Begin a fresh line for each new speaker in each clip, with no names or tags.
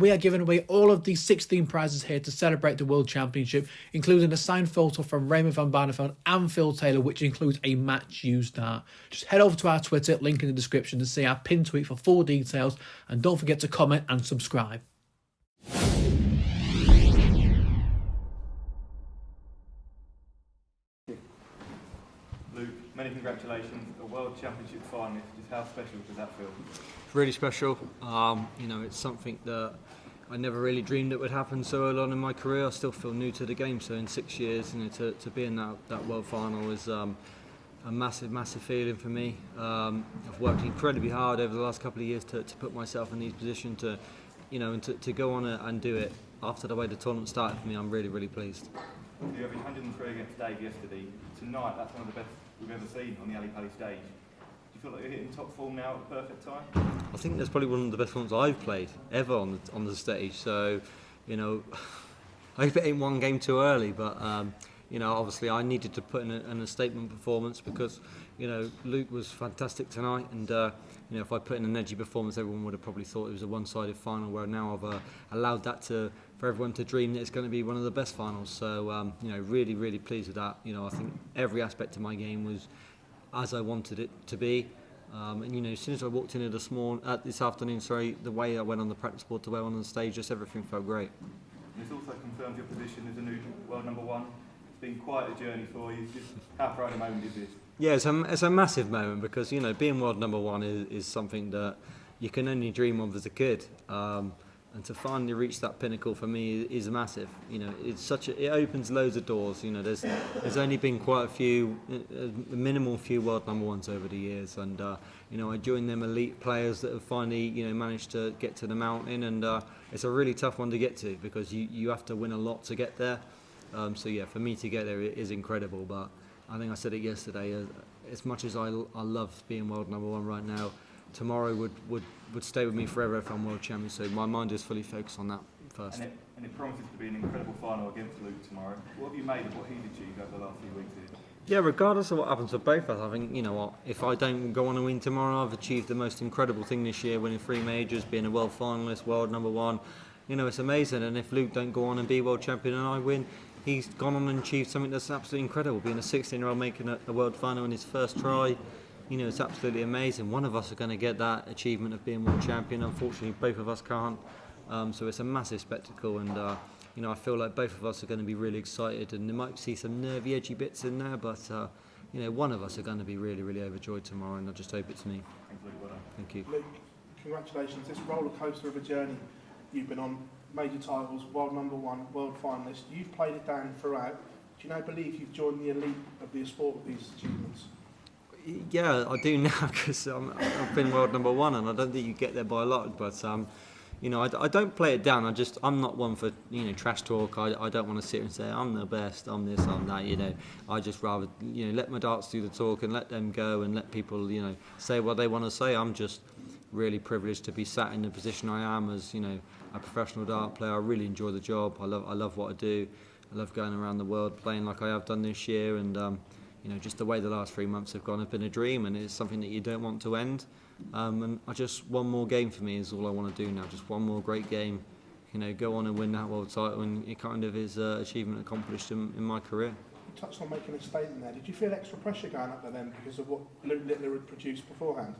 We are giving away all of these 16 prizes here to celebrate the World Championship, including a signed photo from Raymond van Barneveld and Phil Taylor, which includes a match used dart. Just head over to our Twitter, link in the description, to see our pinned tweet for full details, and don't forget to comment and subscribe.
Luke, many congratulations, a World Championship finalist. Just how special does that feel?
Really special. It's something that I never really dreamed it would happen so early on in my career. I still feel new to the game, so in 6 years, to be in that World Final is a massive feeling for me. I've worked incredibly hard over the last couple of years to put myself in these positions to go on and do it. After the way the tournament started for me, I'm really pleased.
You have 103 against Dave yesterday. Tonight, that's one of the best we've ever seen on the Ali Pali stage. Do you feel like you're hitting top form now at the perfect time?
I think that's probably one of the best ones I've played ever on the stage. So, I hope it ain't one game too early, but obviously I needed to put in a statement performance because Luke was fantastic tonight, and if I put in an edgy performance, everyone would have probably thought it was a one-sided final. Where now I've allowed that for everyone to dream that it's going to be one of the best finals. So really pleased with that. I think every aspect of my game was as I wanted it to be. As soon as I walked in this afternoon, the way I went on the practice board, the way I went on the stage, just everything felt great.
This also confirms your position as a new world number one. It's been quite a journey for you. Just how proud a moment is this? Yeah,
it's a massive moment because being world number one is something that you can only dream of as a kid. And to finally reach that pinnacle for me is massive. It opens loads of doors. There's only been quite a minimal few world number ones over the years, and I joined them elite players that have finally managed to get to the mountain, and it's a really tough one to get to because you have to win a lot to get there. For me to get there, it is incredible. But I think I said it yesterday. As much as I love being world number one right now, tomorrow would stay with me forever if I'm world champion. So my mind is fully focused on that first.
And it promises to be an incredible final against Luke tomorrow. What have you made of what he's achieved over the last few weeks here?
Yeah, regardless of what happens to both of us, I think, if I don't go on and win tomorrow, I've achieved the most incredible thing this year, winning 3 majors, being a world finalist, world number one. It's amazing. And if Luke don't go on and be world champion and I win, he's gone on and achieved something that's absolutely incredible, being a 16-year-old making a world final in his first try. It's absolutely amazing. One of us are going to get that achievement of being world champion. Unfortunately, both of us can't. So it's a massive spectacle, and I feel like both of us are going to be really excited, and they might see some nervy, edgy bits in there, but one of us are going to be really overjoyed tomorrow, and I just hope it's me. Thank you.
Luke, congratulations. This roller coaster of a journey you've been on, major titles, world number one, world finalist. You've played it down throughout. Do you now believe you've joined the elite of the sport with these achievements?
Yeah, I do now because I've been world number one, and I don't think you get there by a lot. But I don't play it down. I'm not one for trash talk. I don't want to sit and say I'm the best, I'm this, I'm that. I just rather let my darts do the talk and let them go and let people say what they want to say. I'm just really privileged to be sat in the position I am as a professional dart player. I really enjoy the job. I love what I do. I love going around the world playing like I have done this year, and just the way the last 3 months have gone have been a dream, and it's something that you don't want to end. And one more game for me is all I want to do now. Just one more great game, go on and win that world title, and it kind of is an achievement accomplished in my career.
You touched on making a statement there. Did you feel extra pressure going up there then because of what Luke Littler had produced beforehand?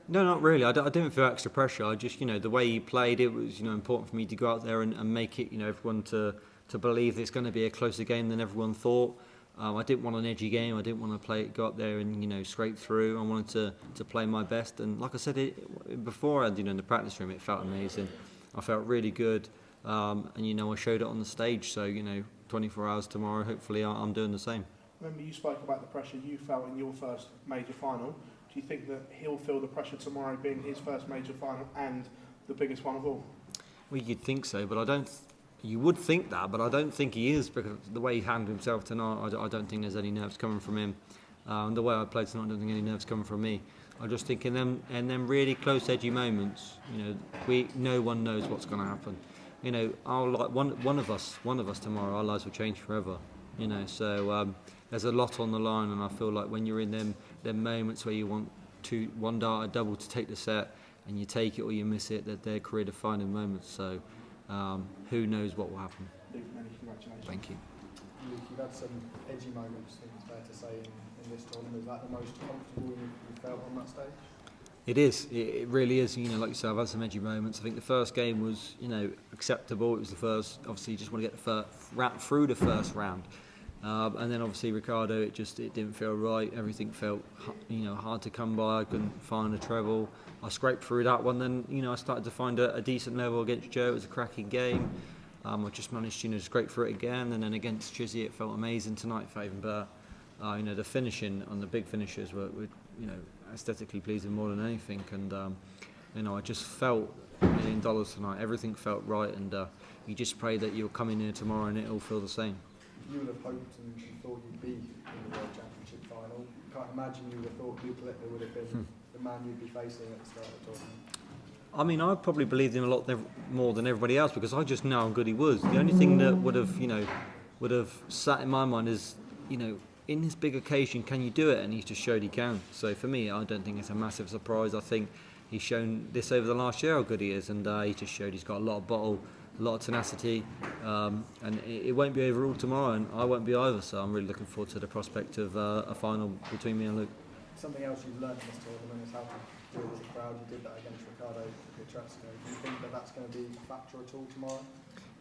No, not really. I didn't feel extra pressure. I just, the way he played, it was, important for me to go out there and make it, everyone to believe it's going to be a closer game than everyone thought. I didn't want an edgy game. I didn't want to go up there and scrape through. I wanted to play my best. And like I said before, in the practice room, it felt amazing. I felt really good, and I showed it on the stage. So 24 hours tomorrow, hopefully I'm doing the same.
Remember, you spoke about the pressure you felt in your first major final. Do you think that he'll feel the pressure tomorrow, being his first major final and the biggest one of all?
Well, you'd think so, but I don't. You would think that, but I don't think he is, because the way he handled himself tonight, I don't think there's any nerves coming from him. The way I played tonight, I don't think any nerves coming from me. I just think in them really close, edgy moments, no one knows what's going to happen. One of us tomorrow, our lives will change forever. So there's a lot on the line, and I feel like when you're in them moments where you want one dart, a double to take the set, and you take it or you miss it, that they're career-defining moments. So who knows what will happen.
Luke, many congratulations.
Thank you.
Luke, you've had some edgy moments, I think it's fair to say, in this tournament. Is that the most comfortable you felt on that stage?
It is. It really is. You know, like you said, I've had some edgy moments. I think the first game was, you know, acceptable. It was the first. Obviously, you just want to get through the first round, and then obviously Ricardo. It didn't feel right. Everything felt, you know, hard to come by. I couldn't find a treble. I scraped through that one. Then, you know, I started to find a decent level against Joe. It was a cracking game. I just managed to, you know, scrape through it again, and then against Chizzy, it felt amazing tonight. It felt even better. You know, the finishing on the big finishes were, you know, aesthetically pleasing more than anything, and you know, I just felt $1 million tonight. Everything felt right, and you just pray that you'll come in here tomorrow and it'll feel the same.
You would have hoped and thought you'd be in the World Championship final. Can't imagine you would have thought Luke Littler would have been the man you'd be facing at the start of the tournament.
I mean, I probably believed him a lot more than everybody else, because I just know how good he was. The only thing that would have sat in my mind is, you know, in this big occasion, can you do it? And he's just showed he can. So for me, I don't think it's a massive surprise. I think he's shown this over the last year how good he is, and he just showed he's got a lot of bottle, a lot of tenacity, and it won't be overruled tomorrow, and I won't be either. So I'm really looking forward to the prospect of a final between me and Luke.
Something else you've learned in this tournament is how to deal with the crowd. You did that against Ricardo Pietrasco. Do you think that that's going to be a factor at all tomorrow?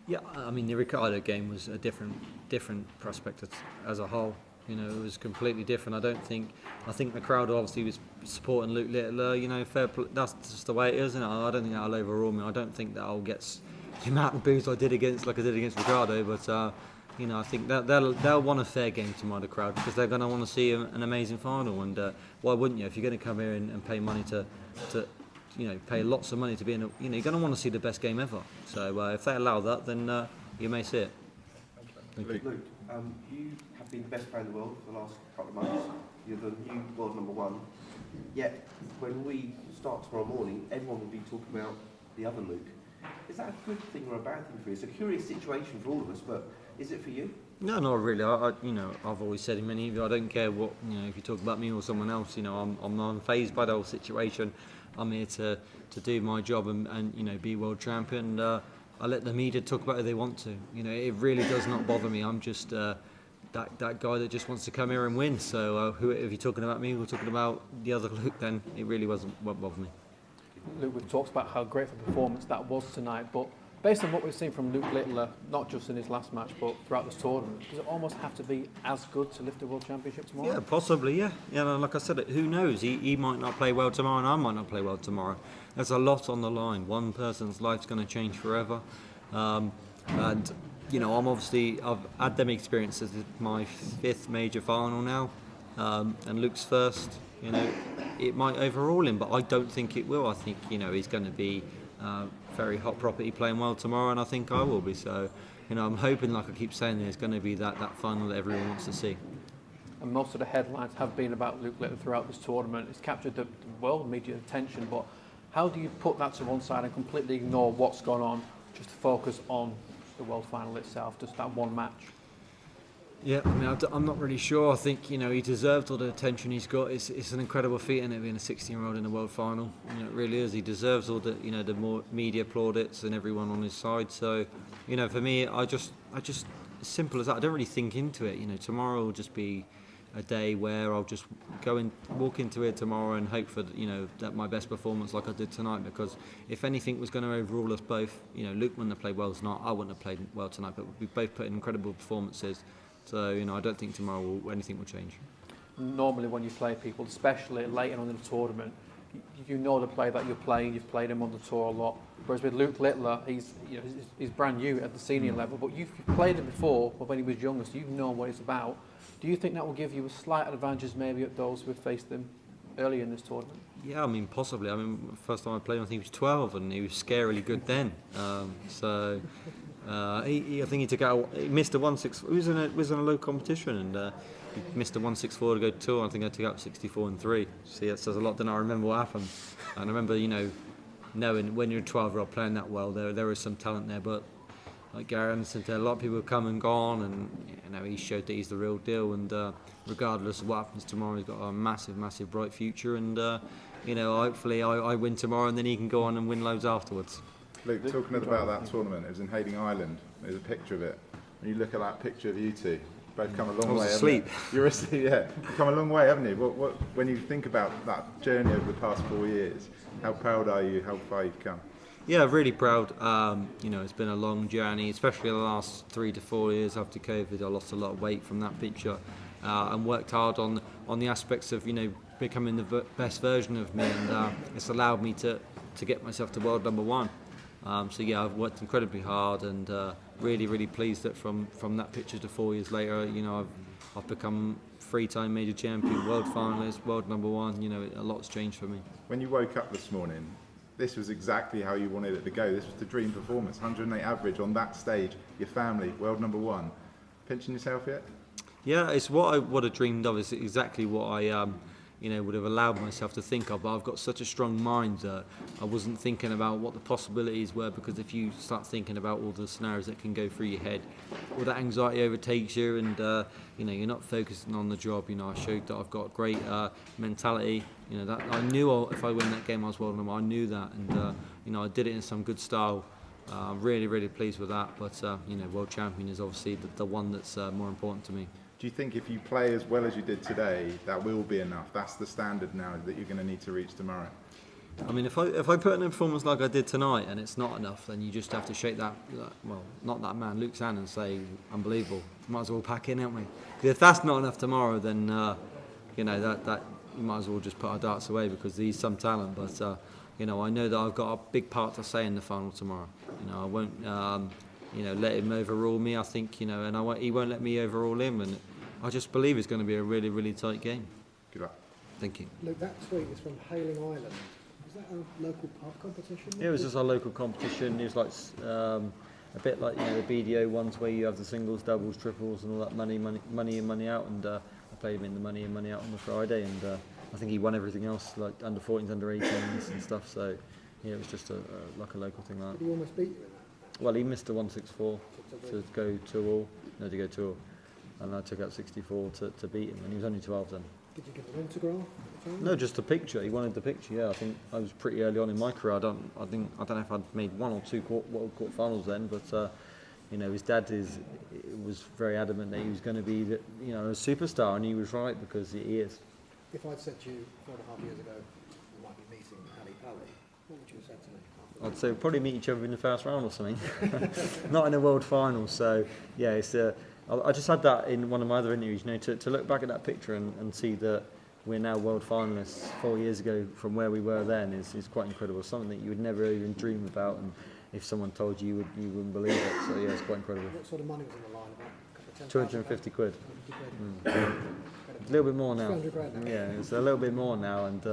Yeah, I mean, the Ricardo game was a different prospect as a whole. You know, it was completely different. I think the crowd obviously was supporting Luke Littler. You know, that's just the way it is, isn't it? I don't think that'll overrule me. I don't think that I'll get the amount of boos I did against Ricardo. But you know, I think that they'll want a fair game tomorrow, the crowd, because they're going to want to see an amazing final. And why wouldn't you? If you're going to come here and pay money to you know, pay lots of money to be in, you know, you're going to want to see the best game ever. So if they allow that, then you may see it. Thank you.
Luke, you have been the best player in the world for the last couple of months. You're the new world number one. Yet, when we start tomorrow morning, everyone will be talking about the other Luke. Is that a good thing or a bad thing for you? It's a curious situation for all of us, but is it for you?
No, not really. You know, I've always said in many interviews, I don't care what, you know, if you talk about me or someone else. You know, I'm not unfazed by the whole situation. I'm here to do my job and you know, be world champion. I let the media talk about who they want to. You know, it really does not bother me. I'm just that guy that just wants to come here and win. So if you're talking about me or talking about the other Luke, then it really won't bother me.
Luke, we've talked about how great a performance that was tonight, but based on what we've seen from Luke Littler, not just in his last match, but throughout this tournament, does it almost have to be as good to lift the World Championship tomorrow?
Yeah, possibly, yeah. You know, like I said, who knows? He might not play well tomorrow and I might not play well tomorrow. There's a lot on the line. One person's life's going to change forever. And, you know, I've had them experiences. It's my 5th major final now, and Luke's first. You know, it might overrule him, but I don't think it will. I think, you know, he's going to be very hot property playing well tomorrow, and I think I will be. So, you know, I'm hoping, like I keep saying, there's going to be that final that everyone wants to see.
And most of the headlines have been about Luke Littler throughout this tournament. It's captured the world media attention, but how do you put that to one side and completely ignore what's gone on, just to focus on the world final itself, just that one match?
Yeah, I mean, I'm not really sure. I think, you know, he deserved all the attention he's got. It's an incredible feat, isn't it, being a 16-year-old in the world final. You know, it really is. He deserves all the, you know, the more media plaudits and everyone on his side. So, you know, for me, I just as simple as that. I don't really think into it. You know, tomorrow will just be a day where I'll just go and walk into it tomorrow and hope for, you know, that my best performance like I did tonight. Because if anything was going to overrule us both, you know, Luke wouldn't have played well tonight. I wouldn't have played well tonight. But we both put in incredible performances. So, you know, I don't think tomorrow anything will change. Normally
when you play people, especially later on in the tournament, you know the player that you're playing, you've played him on the tour a lot. Whereas with Luke Littler, he's brand new at the senior level, but you've played him before when he was younger, so you know what he's about. Do you think that will give you a slight advantage maybe at those who've faced him earlier in this tournament?
Yeah, I mean, possibly. I mean, first time I played him, I think he was 12, and he was scarily good then. I think he took out. He missed a 1.6. He was in a low competition, and he missed a 1.64 to go to tour. I think I took out 64 and 3. See, that says a lot. Then I remember what happened, and I remember, you know, knowing when you're a 12-year-old playing that well, there is some talent there. But like Gary Anderson said, a lot of people have come and gone, and he showed that he's the real deal. And regardless of what happens tomorrow, he's got a massive, massive bright future. And hopefully I win tomorrow, and then he can go on and win loads afterwards.
Luke, talking about that tournament, it was in Hayling Island. There's a picture of it. When you look at that picture of you two, both come a long way.
I was asleep.
You're asleep, yeah. You've come a long way, haven't you? When you think about that journey over the past 4 years, how proud are you? How far you've come?
Yeah, really proud. It's been a long journey, especially the last 3 to 4 years after COVID. I lost a lot of weight from that picture, and worked hard on the aspects of becoming the best version of me, and it's allowed me to get myself to world number 1. I've worked incredibly hard, and really, really pleased that from that picture to 4 years later, I've become 3-time major champion, world finalist, world number 1. A lot's changed for me.
When you woke up this morning, this was exactly how you wanted it to go. This was the dream performance, 108 average on that stage, your family, world number 1. Pinching yourself yet?
Yeah, it's what I would have dreamed of. It's exactly what I would have allowed myself to think of. But I've got such a strong mind that I wasn't thinking about what the possibilities were, because if you start thinking about all the scenarios that can go through your head, all that anxiety overtakes you, and you're not focusing on the job. I showed that I've got a great mentality. That I knew if I win that game I was world number. I knew that, and I did it in some good style. I'm really, really pleased with that. But world champion is obviously the one that's more important to me.
Do you think if you play as well as you did today, that will be enough? That's the standard now that you're going to need to reach tomorrow?
I mean, if I put in a performance like I did tonight and it's not enough, then you just have to shake not that man, Luke's hand, and say, unbelievable. Might as well pack in, haven't we? Because if that's not enough tomorrow, then that you might as well just put our darts away, because he's some talent. But I know that I've got a big part to say in the final tomorrow. I won't let him overrule me. I think he won't let me overrule him, and I just believe it's going to be a really, really tight game.
Good luck.
Thank you.
Luke, that tweet is from Hayling Island. Is that a local park competition?
Yeah, it was just a local competition. It was like a bit like the BDO ones, where you have the singles, doubles, triples, and all that money in, money out. And I played him in the money in, money out on the Friday, and I think he won everything else, like under 14s, under 18s, and stuff. So yeah, it was just like a local thing like that.
Did he almost beat you in that?
Well, he missed a 164 to go 2-all. No, to go 2-all. And I took out 64 to beat him, and he was only 12 then.
Did you give an autograph at the time?
No, just a picture. He wanted the picture. Yeah, I think I was pretty early on in my career. I don't know if I'd made 1 or 2 World Cup finals then, but his dad was very adamant that he was going to be a superstar, and he was right, because he is.
If I'd said to you 4.5 years ago, you might be meeting Ali Pally, what would you have said to me?
I'd say we'd probably meet each other in the first round or something. Not in a world final. So yeah, it's I just had that in one of my other interviews, to look back at that picture and see that we're now world finalists 4 years ago from where we were then is quite incredible. Something that you would never even dream about, and if someone told you, you wouldn't believe it. So yeah, it's quite incredible.
What sort of money was on the line? About
250 quid.
250 quid.
A little bit more now.
200 grand now.
Yeah, it's a little bit more now, and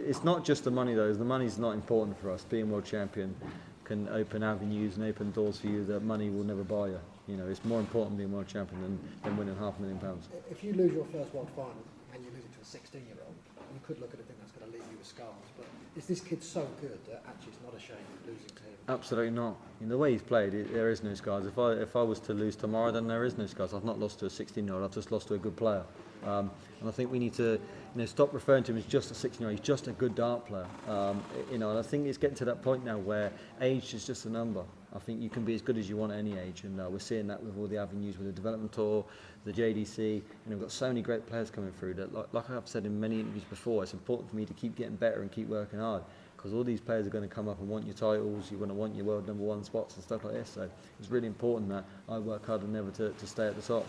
it's not just the money though. The money's not important for us. Being world champion can open avenues and open doors for you that money will never buy you. It's more important being world champion than winning £500,000.
If you lose your first world final and you lose it to a 16-year-old, you could look at it and think that's going to leave you with scars. But is this kid so good that actually it's not a shame losing to him?
Absolutely not. In the way he's played, there is no scars. If I was to lose tomorrow, then there is no scars. I've not lost to a 16-year-old. I've just lost to a good player. And I think we need to stop referring to him as just a 16-year-old. He's just a good dart player. And I think it's getting to that point now where age is just a number. I think you can be as good as you want at any age, and we're seeing that with all the avenues, with the development tour, the JDC. We've got so many great players coming through that, like I've said in many interviews before, it's important for me to keep getting better and keep working hard, because all these players are going to come up and want your titles. You're going to want your world number 1 spots and stuff like this. So it's really important that I work hard and never to stay at the top.